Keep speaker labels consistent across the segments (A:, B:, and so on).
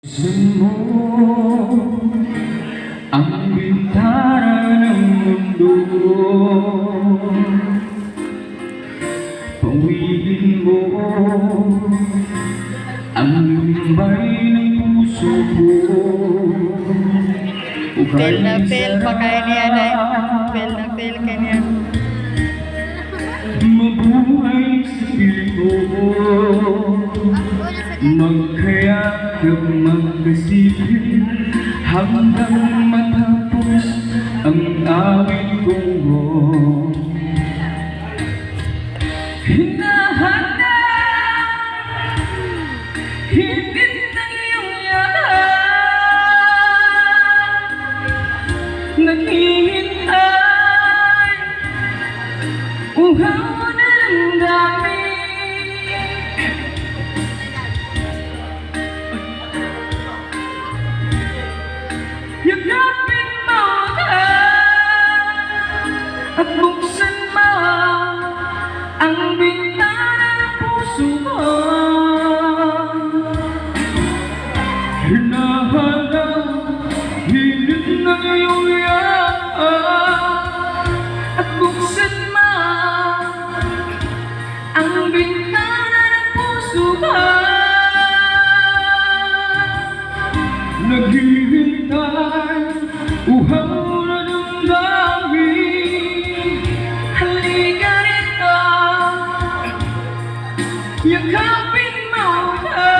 A: Buksan mo ang bintana ng mundo, pawiin mo ang lumbay ng puso ko.
B: Feel na feel pa kaya niya na. Feel na feel ka niya.
A: Mabuhay sa piling ko, magkayakap magkasipin hanggang matapos ang awit kong hinahanda. Higit ng iyong yahan, naghihintay, uhaw na ng dami. Yakapin mo na at buksan mo ang bintana ng puso ko. Hinahanda, hilit ng iyong yahan, at buksan mo ang bintana ng puso ko. Naghihintay, uhaw na damdamin, halika rito, yakapin mo na.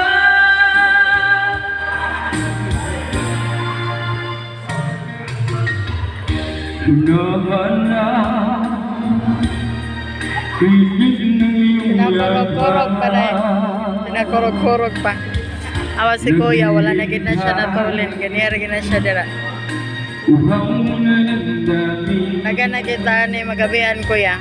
A: Hinahanda, hilit ng iyong
B: Pinakurog-kurog pa na. Pinakurog-kurog pa. Awa si kuya, wala na gid na siya natulin. Ganyan rin na siya dira.
A: uhaw na ng dami.
B: Naga na kita ni magabihan kuya.